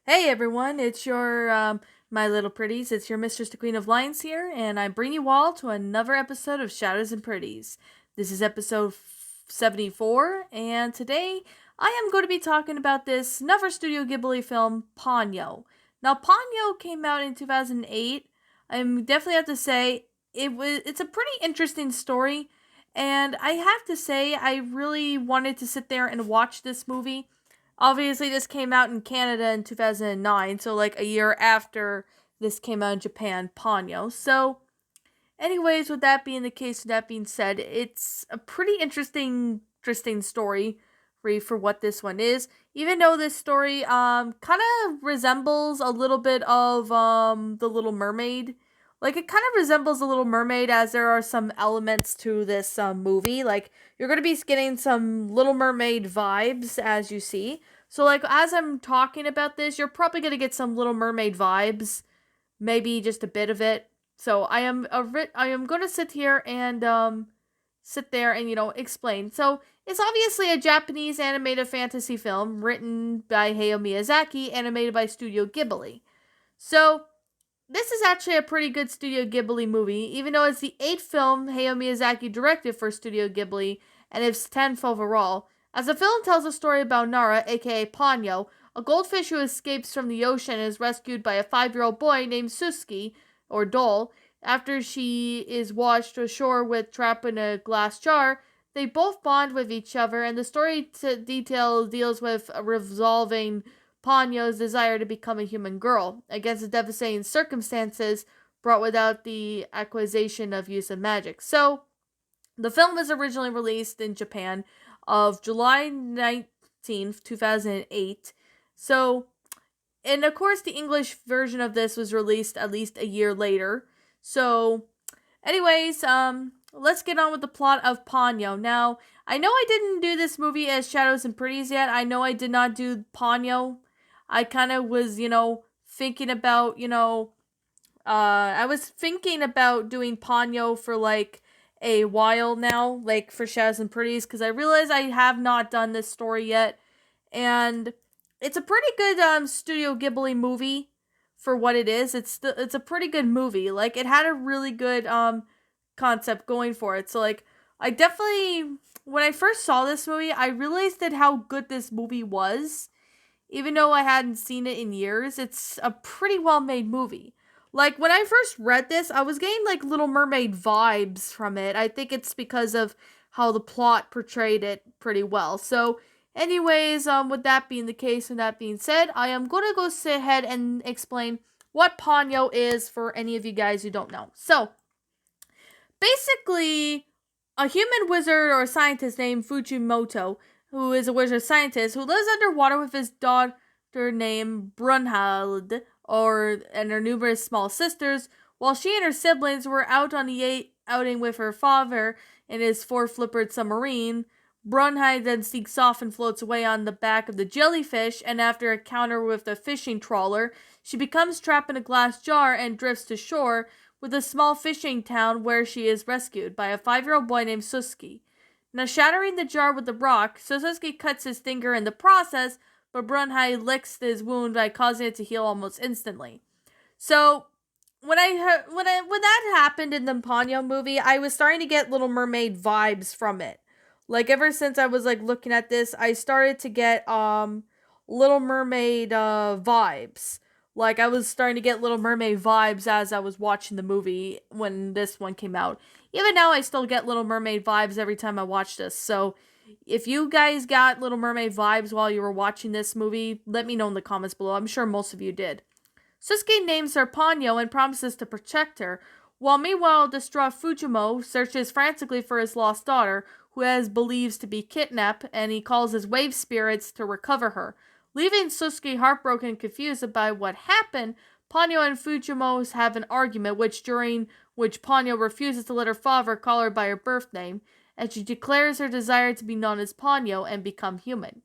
Hey everyone, it's your my little pretties. It's your Mistress the Queen of Lions here, and I bring you all to another episode of Shadows and Pretties. This is episode 74, and today I am going to be talking about this another Studio Ghibli film, Ponyo. Now, Ponyo came out in 2008. I definitely have to say it's a pretty interesting story, and I have to say I really wanted to sit there and watch this movie. Obviously, this came out in Canada in 2009, so like a year after this came out in Japan, Ponyo. So, anyways, with that being the case, with that being said, it's a pretty interesting story for what this one is. Even though this story kind of resembles a little bit of the Little Mermaid. Like it kind of resembles the Little Mermaid, as there are some elements to this movie. Like you're gonna be getting some Little Mermaid vibes as you see. So like as I'm talking about this, you're probably gonna get some Little Mermaid vibes, maybe just a bit of it. So I am going to sit here and sit there and explain. So it's obviously a Japanese animated fantasy film written by Hayao Miyazaki, animated by Studio Ghibli. So this is actually a pretty good Studio Ghibli movie, even though it's the eighth film Hayao Miyazaki directed for Studio Ghibli, and it's 10th overall. As the film tells a story about Nara, aka Ponyo, a goldfish who escapes from the ocean and is rescued by a 5-year-old boy named Suski, or Dole. After she is washed ashore with trapped in a glass jar, they both bond with each other, and the story deals with resolving Ponyo's desire to become a human girl against the devastating circumstances brought without the acquisition of use of magic. So, the film was originally released in Japan of July 19th, 2008. So, and of course, the English version of this was released at least a year later. So, anyways, let's get on with the plot of Ponyo. Now, I know I didn't do this movie as Shadows and Pretties yet. I know I did not do Ponyo. I kind of was, thinking about, I was thinking about doing Ponyo for like a while now, like for Shadows and Pretties, because I realized I have not done this story yet, and it's a pretty good Studio Ghibli movie for what it is. It's a pretty good movie. Like it had a really good concept going for it. So like I definitely when I first saw this movie, I realized that how good this movie was. Even though I hadn't seen it in years, it's a pretty well made movie. Like when I first read this, I was getting like Little Mermaid vibes from it. I think it's because of how the plot portrayed it pretty well. So, anyways, with that being the case and that being said, I am gonna go sit ahead and explain what Ponyo is for any of you guys who don't know. So, basically, a human wizard or scientist named Fujimoto, who is a wizard scientist who lives underwater with his daughter named Brunhild, and her numerous small sisters, while she and her siblings were out on the outing with her father in his four-flippered submarine. Brunhild then sneaks off and floats away on the back of the jellyfish, and after a encounter with the fishing trawler, she becomes trapped in a glass jar and drifts to shore, with a small fishing town where she is rescued by a 5-year-old boy named Suski. Now, shattering the jar with the rock, Suzuki cuts his finger in the process, but Brunhei licks his wound by causing it to heal almost instantly. So, when that happened in the Ponyo movie, I was starting to get Little Mermaid vibes from it. Like ever since I was like looking at this, I started to get Little Mermaid vibes. Like I was starting to get Little Mermaid vibes as I was watching the movie when this one came out. Even now I still get Little Mermaid vibes every time I watch this. So if you guys got Little Mermaid vibes while you were watching this movie, let me know in the comments below. I'm sure most of you did. Susuke names her Ponyo and promises to protect her, while meanwhile distraught Fujimo searches frantically for his lost daughter, who has believes to be kidnapped, and he calls his wave spirits to recover her. Leaving Susuke heartbroken and confused about what happened, Ponyo and Fujimo have an argument, during which Ponyo refuses to let her father call her by her birth name, and she declares her desire to be known as Ponyo and become human.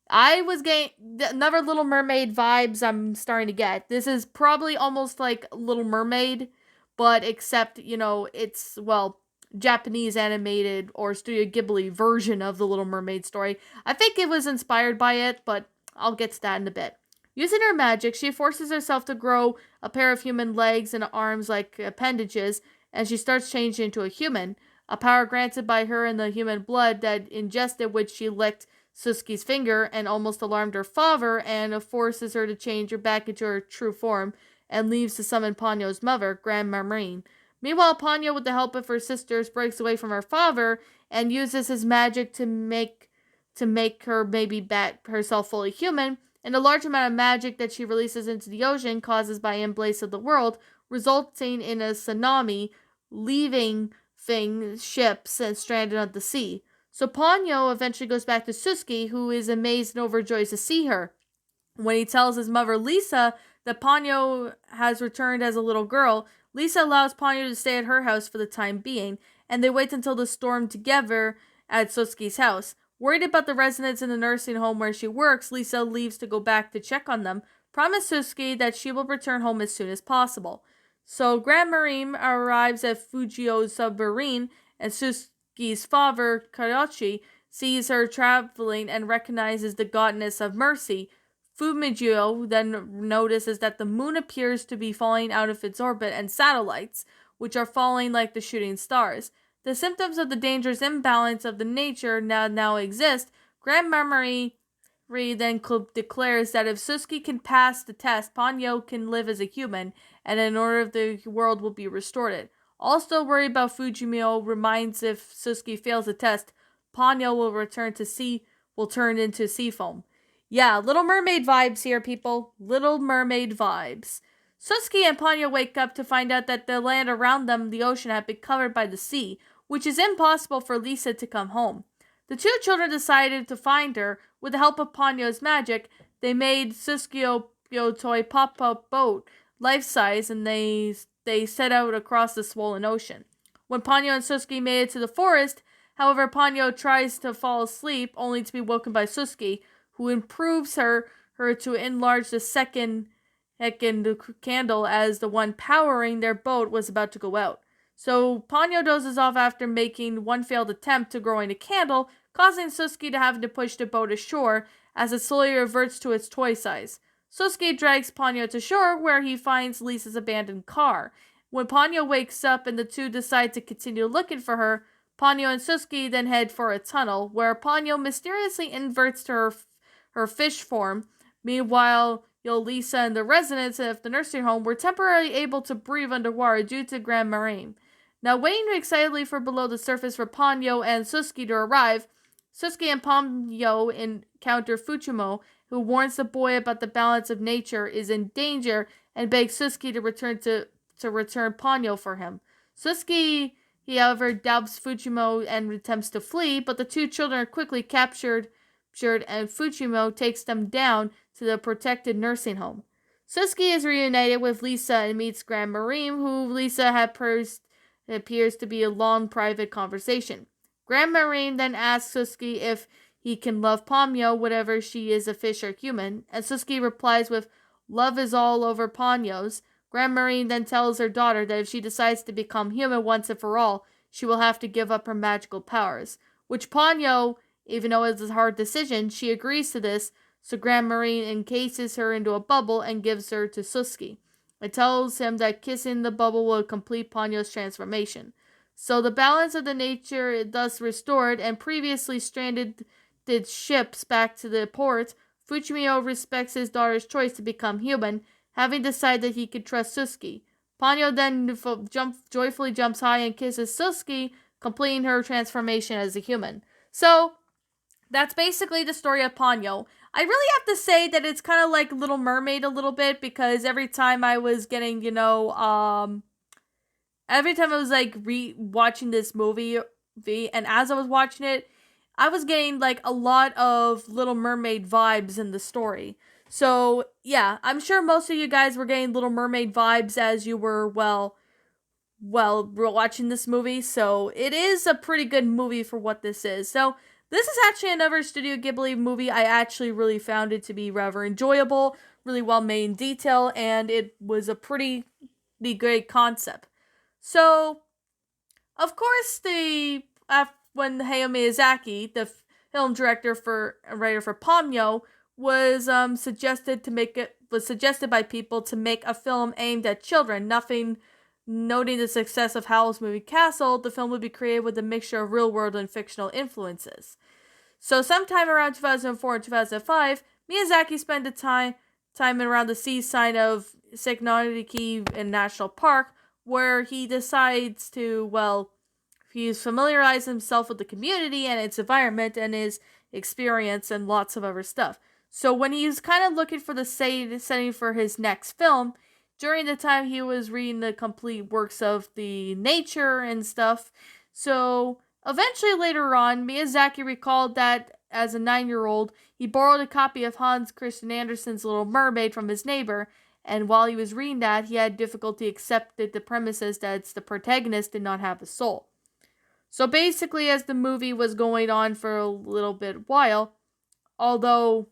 I was getting another Little Mermaid vibes I'm starting to get. This is probably almost like Little Mermaid, but except, it's, well, Japanese animated or Studio Ghibli version of the Little Mermaid story. I think it was inspired by it, but I'll get to that in a bit. Using her magic, she forces herself to grow a pair of human legs and arms like appendages, and she starts changing into a human, a power granted by her in the human blood that ingested which she licked Suski's finger and almost alarmed her father and forces her to change her back into her true form and leaves to summon Ponyo's mother, Grandma Marine. Meanwhile, Ponyo, with the help of her sisters, breaks away from her father and uses his magic to make her maybe bat herself fully human, and a large amount of magic that she releases into the ocean causes by embrace of the world, resulting in a tsunami, leaving ships and stranded on the sea. So Ponyo eventually goes back to Suski, who is amazed and overjoyed to see her. When he tells his mother Lisa that Ponyo has returned as a little girl, Lisa allows Ponyo to stay at her house for the time being, and they wait until the storm together at Suski's house. Worried about the residents in the nursing home where she works, Lisa leaves to go back to check on them, promise Suski that she will return home as soon as possible. So Grand Marine arrives at Fujio's submarine, and Suski's father, Karachi, sees her traveling and recognizes the goddess of mercy. Fumigio then notices that the moon appears to be falling out of its orbit and satellites, which are falling like the shooting stars. The symptoms of the dangerous imbalance of the nature now exist. Grand Memory then declares that if Suski can pass the test, Ponyo can live as a human, and in order the world will be restored. Also worried about Fujimio reminds if Suski fails the test, Ponyo will turn into sea foam. Yeah, Little Mermaid vibes here, people. Little Mermaid vibes. Suski and Ponyo wake up to find out that the land around them, the ocean, had been covered by the sea, which is impossible for Lisa to come home. The two children decided to find her. With the help of Ponyo's magic, they made Suskio toy pop-up boat, life-size, and they set out across the swollen ocean. When Ponyo and Suski made it to the forest, however, Ponyo tries to fall asleep, only to be woken by Suski, who improves her to enlarge the second candle as the one powering their boat was about to go out. So Ponyo dozes off after making one failed attempt to growing a candle, causing Suski to have to push the boat ashore as it slowly reverts to its toy size. Suski drags Ponyo to shore where he finds Lisa's abandoned car. When Ponyo wakes up and the two decide to continue looking for her, Ponyo and Suski then head for a tunnel where Ponyo mysteriously inverts to her fish form. Meanwhile, Lisa and the residents of the nursing home were temporarily able to breathe underwater due to Grand Marine. Now, waiting excitedly for below the surface for Ponyo and Suski to arrive, Suski and Ponyo encounter Fujimo, who warns the boy about the balance of nature is in danger and begs Suski to return Ponyo for him. Suski, however, doubts Fujimo and attempts to flee, but the two children are quickly captured and Fujimo takes them down to the protected nursing home. Suski is reunited with Lisa and meets Grand Marine, who Lisa appears to be a long private conversation. Grand Marine then asks Suski if he can love Ponyo, whatever she is, a fish or human, and Suski replies with, "Love is all over Ponyo's." Grand Marine then tells her daughter that if she decides to become human once and for all, she will have to give up her magical powers, which Ponyo, even though it's a hard decision, she agrees to this, so Grand Marine encases her into a bubble and gives her to Suski. It tells him that kissing the bubble will complete Ponyo's transformation. So the balance of the nature is thus restored, and previously stranded ships back to the port. Fujimio respects his daughter's choice to become human, having decided that he could trust Suski. Ponyo then joyfully jumps high and kisses Suski, completing her transformation as a human. So that's basically the story of Ponyo. I really have to say that it's kind of like Little Mermaid a little bit, because every time I was getting, every time I was like watching this movie, and as I was watching it, I was getting like a lot of Little Mermaid vibes in the story. So yeah, I'm sure most of you guys were getting Little Mermaid vibes as you were, watching this movie. So it is a pretty good movie for what this is. So this is actually another Studio Ghibli movie. I actually really found it to be rather enjoyable, really well made in detail, and it was a pretty great concept. So, of course, when Hayao Miyazaki, the film director and writer for Ponyo, was suggested by people to make a film aimed at children. Nothing noting the success of Howl's movie Castle, the film would be created with a mixture of real world and fictional influences. So sometime around 2004 and 2005, Miyazaki spent time around the seaside of Seiknoniki in National Park, where he decides to, well, he's familiarized himself with the community and its environment and his experience and lots of other stuff. So when he was kind of looking for the setting for his next film, during the time he was reading the complete works of the nature and stuff. So eventually later on, Miyazaki recalled that as a 9-year-old, he borrowed a copy of Hans Christian Andersen's Little Mermaid from his neighbor, and while he was reading that, he had difficulty accepting the premises that the protagonist did not have a soul. So basically, as the movie was going on for a little bit while, although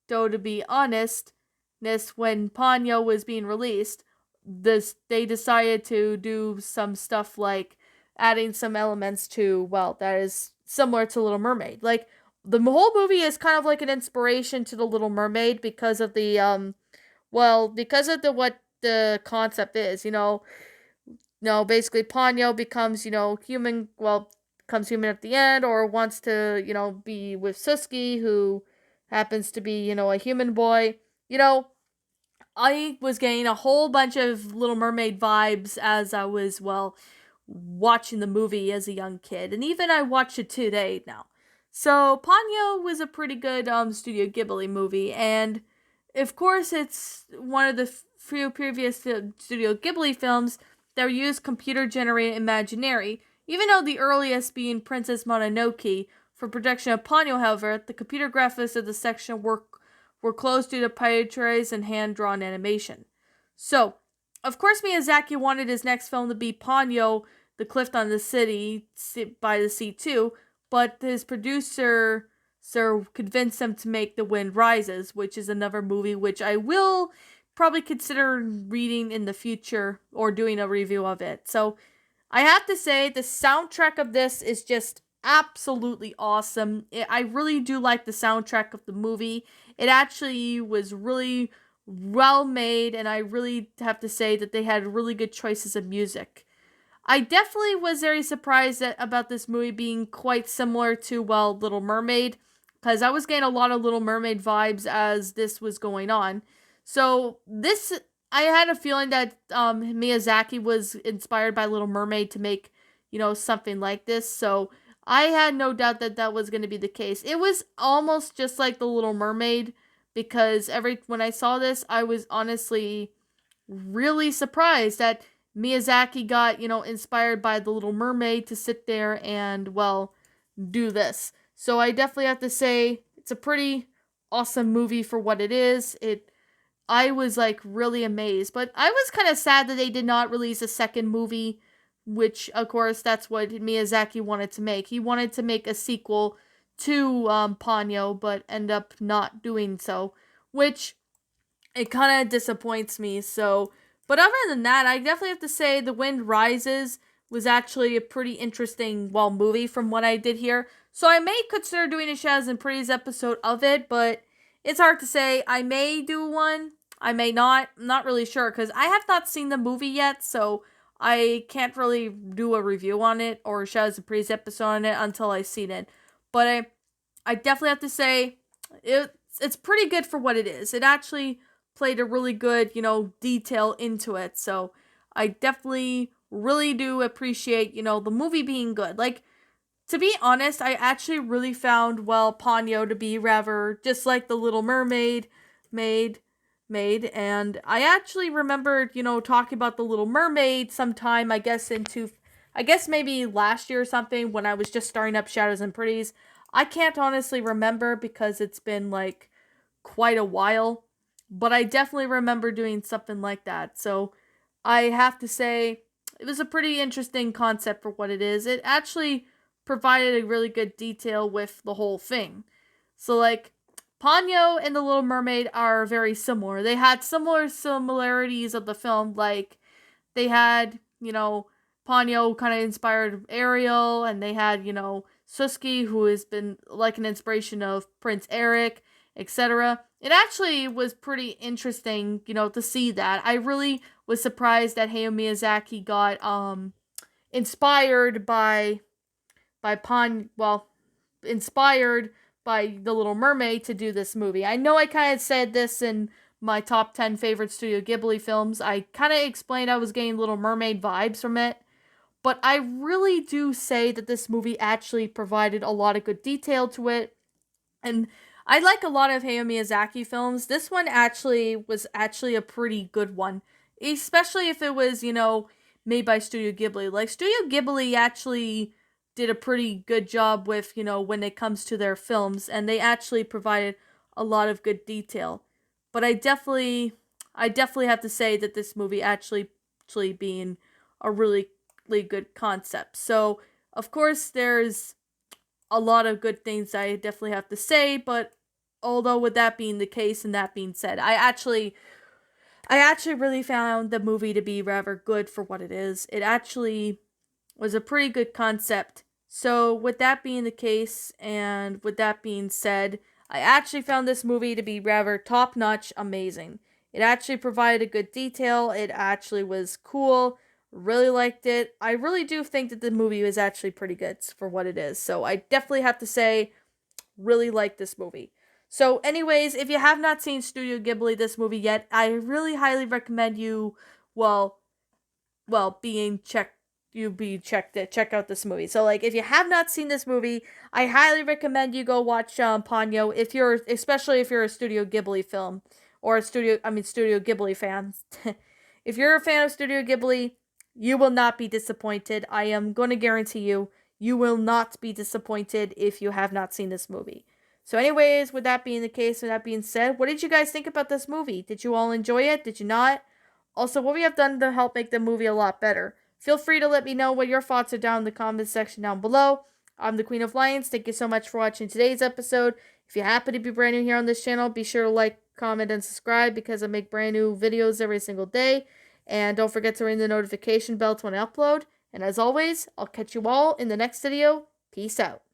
to be honest, when Ponyo was being released, they decided to do some stuff like adding some elements to, well, that is similar to Little Mermaid. Like, the whole movie is kind of like an inspiration to the Little Mermaid because of what the concept is, No, basically Ponyo becomes, human, becomes human at the end, or wants to, be with Suski, who happens to be, a human boy. I was getting a whole bunch of Little Mermaid vibes as I was, watching the movie as a young kid. And even I watched it today now. So, Ponyo was a pretty good Studio Ghibli movie, and of course it's one of the few previous Studio Ghibli films that used computer-generated imaginary, even though the earliest being Princess Mononoke. For production of Ponyo, however, the computer graphics of the section were close due to pirateries and hand-drawn animation. So, of course Miyazaki wanted his next film to be Ponyo, the Cliff on the City by the Sea too, but his producer convinced him to make The Wind Rises, which is another movie which I will probably consider reading in the future or doing a review of it. So I have to say the soundtrack of this is just absolutely awesome. I really do like the soundtrack of the movie. It actually was really well made, and I really have to say that they had really good choices of music. I definitely was very surprised about this movie being quite similar to, Little Mermaid, because I was getting a lot of Little Mermaid vibes as this was going on. So I had a feeling that Miyazaki was inspired by Little Mermaid to make, something like this. So I had no doubt that that was going to be the case. It was almost just like The Little Mermaid, because when I saw this, I was honestly really surprised that Miyazaki got, inspired by The Little Mermaid to sit there and, do this. So I definitely have to say it's a pretty awesome movie for what it is. I was like really amazed, but I was kind of sad that they did not release a second movie, which of course that's what Miyazaki wanted to make. He wanted to make a sequel to Ponyo, but end up not doing so, which it kind of disappoints me. So, but other than that, I definitely have to say The Wind Rises was actually a pretty interesting, movie from what I did here. So I may consider doing a Shadows and Pretties episode of it, but it's hard to say. I may do one. I may not. I'm not really sure, because I have not seen the movie yet, so I can't really do a review on it or a Shadows and Pretties episode on it until I've seen it. But I definitely have to say it's pretty good for what it is. It actually played a really good, detail into it. So I definitely really do appreciate, the movie being good. Like, to be honest, I actually really found, Ponyo to be rather just like the Little Mermaid made, and I actually remembered, talking about the Little Mermaid sometime, I guess maybe last year or something, when I was just starting up Shadows and Pretties. I can't honestly remember because it's been like quite a while, but I definitely remember doing something like that. So I have to say it was a pretty interesting concept for what it is. It actually provided a really good detail with the whole thing. So like Ponyo and the Little Mermaid are very similar. They had similarities of the film, like they had, Ponyo kind of inspired Ariel, and they had, Suski, who has been like an inspiration of Prince Eric, etc. It actually was pretty interesting, to see that. I really was surprised that Hayao Miyazaki got inspired inspired by The Little Mermaid to do this movie. I know I kind of said this in my top 10 favorite Studio Ghibli films. I kind of explained I was getting Little Mermaid vibes from it. But I really do say that this movie actually provided a lot of good detail to it. And I like a lot of Hayao Miyazaki films. This one was actually a pretty good one. Especially if it was, made by Studio Ghibli. Like, Studio Ghibli actually did a pretty good job with, when it comes to their films. And they actually provided a lot of good detail. But I definitely have to say that this movie actually being a really good concept. So, of course, there's a lot of good things I definitely have to say, but although with that being the case and that being said, I actually really found the movie to be rather good for what it is. It actually was a pretty good concept. So, with that being the case and with that being said, I actually found this movie to be rather top-notch amazing. It actually provided a good detail. It actually was cool. Really liked it. I really do think that the movie was actually pretty good for what it is. So I definitely have to say, really like this movie. So, anyways, if you have not seen Studio Ghibli this movie yet, I really highly recommend you, being checked. You be checked to check out this movie. So, like, if you have not seen this movie, I highly recommend you go watch Ponyo. Especially if you're a Studio Ghibli film or Studio Ghibli fan. If you're a fan of Studio Ghibli, you will not be disappointed. I am going to guarantee you, you will not be disappointed if you have not seen this movie. So, anyways, with that being the case, with that being said, what did you guys think about this movie? Did you all enjoy it? Did you not? Also, what we have done to help make the movie a lot better? Feel free to let me know what your thoughts are down in the comments section down below. I'm the Queen of Lions. Thank you so much for watching today's episode. If you happen to be brand new here on this channel, be sure to like, comment, and subscribe because I make brand new videos every single day. And don't forget to ring the notification bell to when I upload. And as always, I'll catch you all in the next video. Peace out.